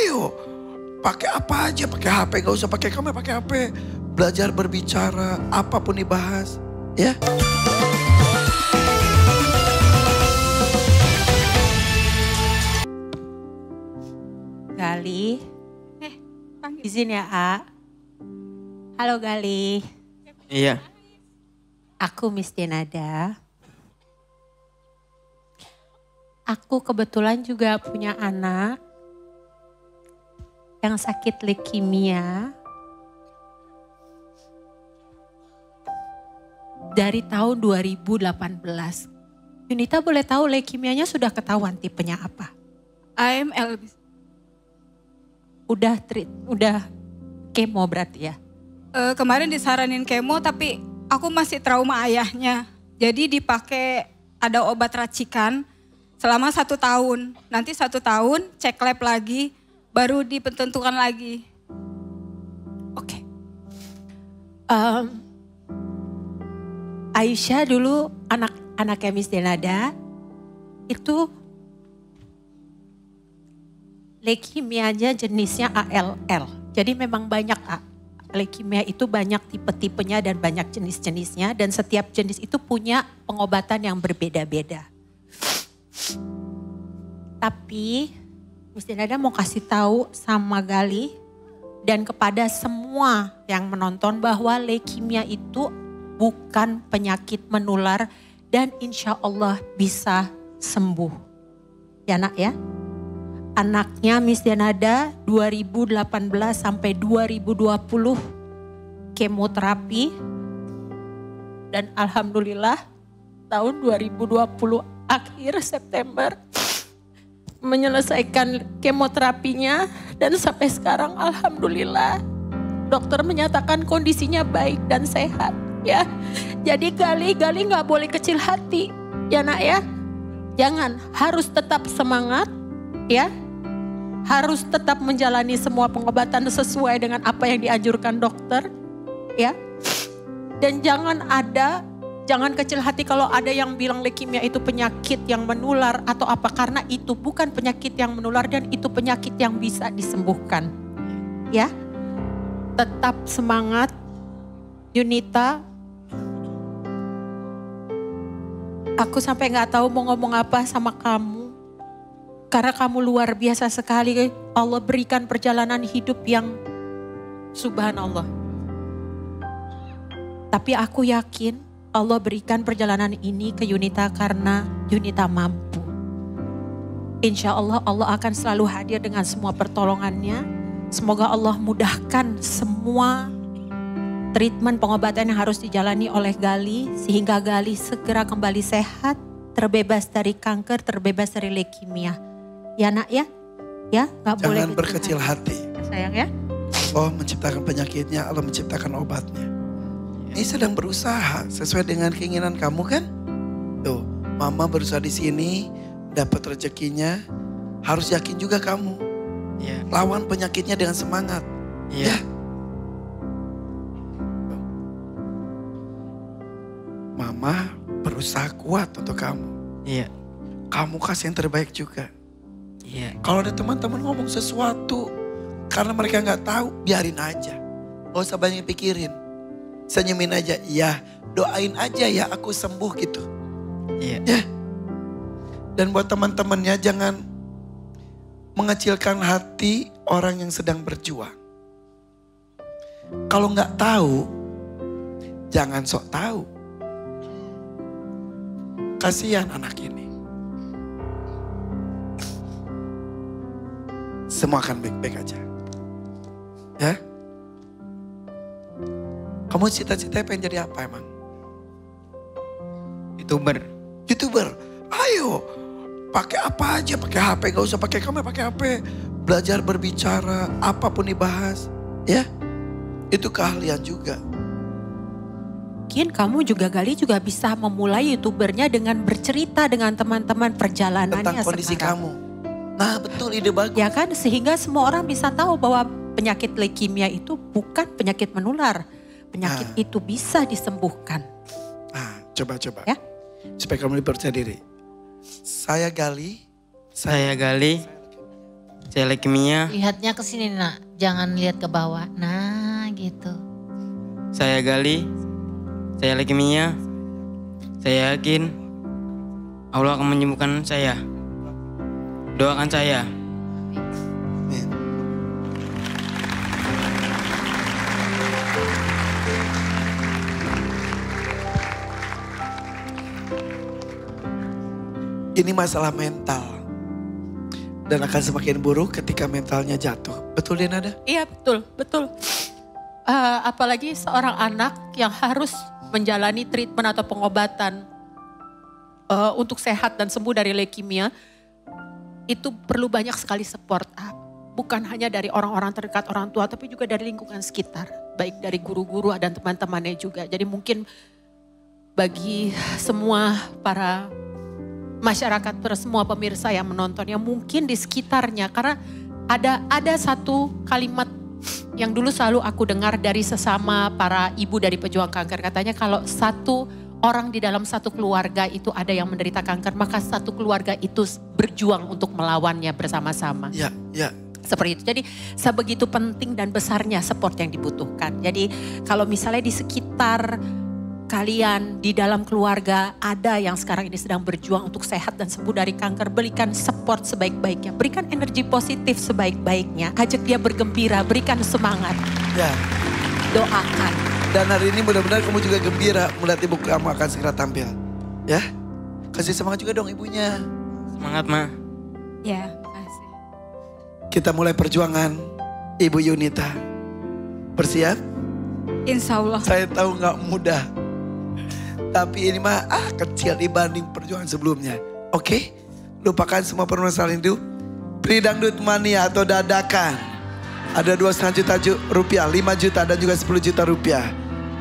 Ayo, pakai apa aja, pakai HP, gak usah pakai kamera, pakai HP. Belajar berbicara, apapun dibahas, ya. Gali, izin ya A. Halo Gali. Iya. Aku Miss Denada. Aku kebetulan juga punya anak yang sakit leukemia dari tahun 2018. Yunita boleh tahu leukemianya sudah ketahuan tipenya apa? AML. Udah kemo berarti ya? Kemarin disaranin kemo tapi aku masih trauma ayahnya. Jadi dipakai ada obat racikan selama 1 tahun. Nanti 1 tahun cek lab lagi baru ditentukan lagi. Oke. Aisyah dulu anaknya Miss Denada itu leukemianya jenisnya ALL. Jadi memang banyak leukemia itu banyak tipe-tipenya dan banyak jenis-jenisnya dan setiap jenis itu punya pengobatan yang berbeda-beda. Tapi Miss Denada mau kasih tahu sama Gali dan kepada semua yang menonton bahwa leukemia itu bukan penyakit menular dan insya Allah bisa sembuh. Ya nak ya? Anaknya Miss Denada 2018 sampai 2020 kemoterapi dan alhamdulillah tahun 2020 akhir September menyelesaikan kemoterapinya dan sampai sekarang alhamdulillah dokter menyatakan kondisinya baik dan sehat ya. Jadi Gali nggak boleh kecil hati ya nak ya. Jangan, harus tetap semangat ya. Harus tetap menjalani semua pengobatan sesuai dengan apa yang dianjurkan dokter ya. Dan jangan kecil hati kalau ada yang bilang leukemia itu penyakit yang menular atau apa, karena itu bukan penyakit yang menular dan itu penyakit yang bisa disembuhkan. Ya. Tetap semangat Yunita. Aku sampai gak tahu mau ngomong apa sama kamu. Karena kamu luar biasa sekali. Allah berikan perjalanan hidup yang subhanallah. Tapi aku yakin Allah berikan perjalanan ini ke Yunita karena Yunita mampu. Insya Allah Allah akan selalu hadir dengan semua pertolongannya. Semoga Allah mudahkan semua treatment pengobatan yang harus dijalani oleh Gali. Sehingga Gali segera kembali sehat, terbebas dari kanker, terbebas dari leukemia. Ya nak ya, gak boleh. Jangan berkecil hati. Sayang ya. Allah menciptakan penyakitnya, Allah menciptakan obatnya. Ini sedang berusaha sesuai dengan keinginan kamu kan? Tuh, mama berusaha di sini, dapat rezekinya. Harus yakin juga kamu. Iya. Lawan penyakitnya dengan semangat. Iya. Ya. Mama berusaha kuat untuk kamu. Iya. Kamu kasih yang terbaik juga. Iya. Kalau ada teman-teman ngomong sesuatu karena mereka nggak tahu, biarin aja. Gak usah banyak pikirin. Senyumin aja, ya doain aja ya aku sembuh gitu. Iya. Ya. Dan buat teman-temannya jangan mengecilkan hati orang yang sedang berjuang. Kalau nggak tahu, jangan sok tahu. Kasihan anak ini. Semua akan baik-baik aja. Ya. Kamu cita-citanya pengen jadi apa emang? YouTuber. Ayo. Pakai apa aja, pakai HP, gak usah pakai kamera, pakai HP. Belajar berbicara, apapun dibahas. Ya. Itu keahlian juga. Mungkin kamu juga Gali juga bisa memulai YouTubernya dengan bercerita dengan teman-teman perjalanannya Tentang kondisi sekarang. kamu. Nah betul, ide bagus. Ya kan, sehingga semua orang bisa tahu bahwa penyakit leukemia itu bukan penyakit menular. Penyakit itu bisa disembuhkan. Nah, coba-coba. Ya. Supaya kamu lebih percaya diri. Saya Gali. Saya Gali. Saya leukemia. Lihatnya ke sini nak, jangan lihat ke bawah. Nah gitu. Saya Gali. Saya leukemia. Saya yakin Allah akan menyembuhkan saya. Doakan saya. Amin. Ini masalah mental. Dan akan semakin buruk ketika mentalnya jatuh. Betul Denada? Iya betul, betul. Apalagi seorang anak yang harus menjalani treatment atau pengobatan untuk sehat dan sembuh dari leukemia. Itu perlu banyak sekali support. Bukan hanya dari orang-orang terdekat orang tua, tapi juga dari lingkungan sekitar. Baik dari guru-guru dan teman-temannya juga. Jadi mungkin bagi semua para masyarakat, semua pemirsa yang menonton, yang mungkin di sekitarnya. Karena ada satu kalimat yang dulu selalu aku dengar dari sesama para ibu dari pejuang kanker. Katanya kalau satu orang di dalam satu keluarga itu ada yang menderita kanker, maka satu keluarga itu berjuang untuk melawannya bersama-sama. Ya, ya. Seperti itu. Jadi sebegitu penting dan besarnya support yang dibutuhkan. Jadi kalau misalnya di sekitar kalian, di dalam keluarga ada yang sekarang ini sedang berjuang untuk sehat dan sembuh dari kanker, berikan support sebaik-baiknya. Berikan energi positif sebaik-baiknya. Ajak dia bergembira, berikan semangat. Ya. Doakan. Dan hari ini mudah-mudahan kamu juga gembira melihat ibu kamu akan segera tampil. Ya. Kasih semangat juga dong ibunya. Semangat Ma. Ya, makasih. Kita mulai perjuangan Ibu Yunita. Bersiap? Insya Allah. Saya tahu gak mudah. Tapi ini mah kecil dibanding perjuangan sebelumnya. Oke? Lupakan semua permasalahan hidup. Pri Dangdut Mania atau dadakan. Ada 2,5 juta rupiah, 5 juta dan juga 10 juta rupiah.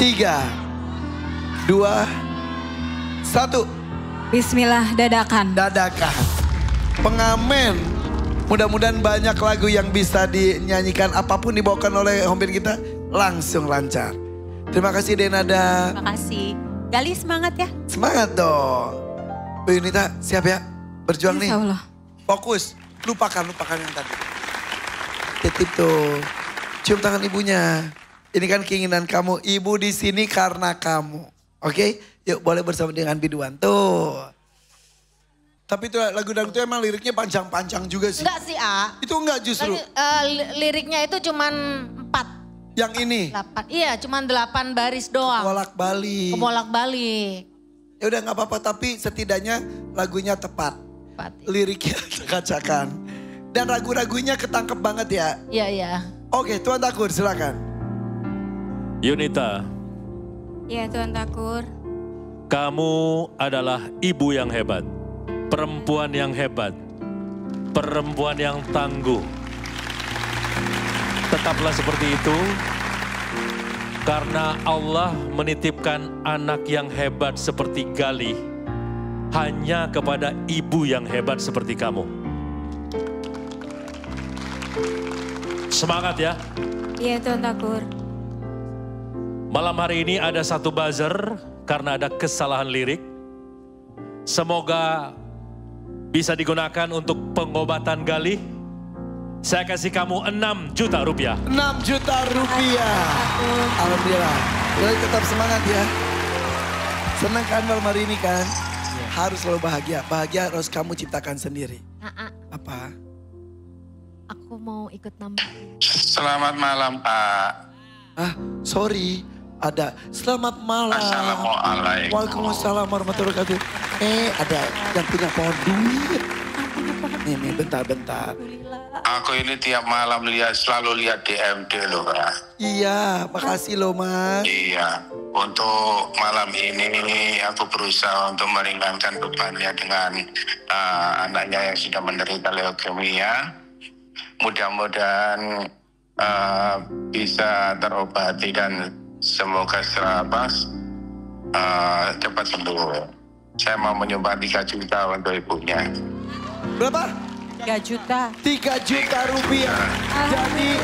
3, 2, 1. Bismillah dadakan. Dadakan. Pengamen. Mudah-mudahan banyak lagu yang bisa dinyanyikan. Apapun dibawakan oleh home band kita langsung lancar. Terima kasih Denada. Terima kasih. Gali semangat ya. Semangat dong. Bu Yunita siap ya? Berjuang nih. Insya Allah. Fokus. Lupakan yang tadi. Titip tuh. Cium tangan ibunya. Ini kan keinginan kamu. Ibu di sini karena kamu. Oke? Yuk boleh bersama dengan biduan. Tuh. Tapi itu lagu dangdut itu emang liriknya panjang-panjang juga sih. Enggak sih A. Itu enggak justru. Liriknya itu cuman 4. Yang ini. 8. Iya cuman 8 baris doang. Bolak-balik. Kebolak-balik. Ya udah nggak apa-apa tapi setidaknya lagunya tepat. Liriknya acak-acakan. Dan ragu-ragunya ketangkep banget ya. Iya, iya. Oke, Tuan Takur silakan. Yunita, Ya Tuan Takur. kamu adalah ibu yang hebat, perempuan yang hebat, perempuan yang tangguh. Tetaplah seperti itu, karena Allah menitipkan anak yang hebat seperti Gali hanya kepada ibu yang hebat seperti kamu. Semangat ya. Iya Tuan Takur. Malam hari ini ada satu buzzer karena ada kesalahan lirik. Semoga bisa digunakan untuk pengobatan Gali. Saya kasih kamu 6 juta rupiah. 6 juta rupiah. Alhamdulillah. Jadi tetap semangat ya. Senang kan malam hari ini kan? Harus selalu bahagia. Bahagia harus kamu ciptakan sendiri. Apa? Aku mau ikut nambah. Selamat malam Pak. Sorry. Ada selamat malam. Assalamualaikum. Waalaikumsalam warahmatullahi wabarakatuh. Ada yang punya pohon duit. Nih, bentar. Aku ini tiap malam selalu lihat di MD loh Pak. Iya, makasih loh Mas. Iya, untuk malam ini aku berusaha untuk meringankan bebannya dengan anaknya yang sudah menderita leukemia. Mudah-mudahan bisa terobati dan semoga cepat sembuh. Saya mau menyumbang 3 juta untuk ibunya. Berapa? 3 juta. 3 juta rupiah. Jadi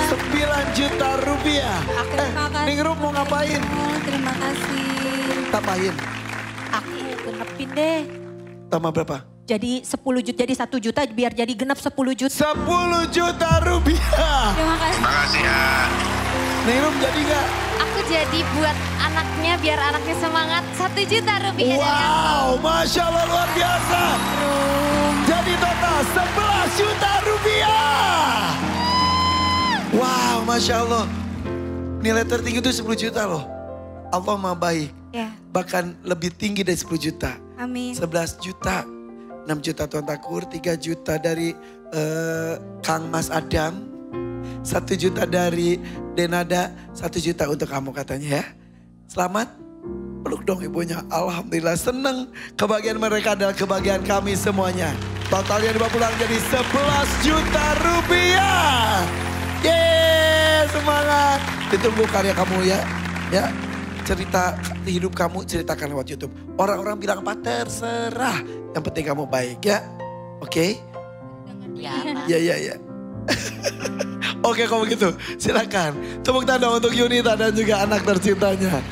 9 juta rupiah. Ningrum mau ngapain? Terima kasih. Tambahin. Aku genepin deh. Tambah berapa? jadi 10 juta, jadi 1 juta biar jadi genap 10 juta. 10 juta rupiah. Terima kasih. Terima kasih ya. Ningrum jadi gak? Aku jadi buat anaknya biar anaknya semangat 1 juta rupiah. Wow, Masya Allah luar biasa. Jadi total 11 juta rupiah. Wow, Masya Allah. Nilai tertinggi itu 10 juta loh. Allah maha baik. Ya, Bahkan lebih tinggi dari 10 juta. amin. 11 juta. 6 juta Tuan Takur, 3 juta dari Kang Mas Adam. 1 juta dari Denada, 1 juta untuk kamu katanya ya. Selamat. Peluk dong ibunya. Alhamdulillah senang. Kebahagiaan mereka adalah kebahagiaan kami semuanya. Totalnya dibawa pulang jadi 11 juta rupiah. Yeay, semangat. Ditunggu karya kamu ya. Ya, cerita hidup kamu ceritakan lewat YouTube. Orang-orang bilang apa terserah. Yang penting kamu baik ya. Oke? Ya, Ya. Oke kalau begitu silakan. Tepuk tangan untuk Yunita dan juga anak tercintanya.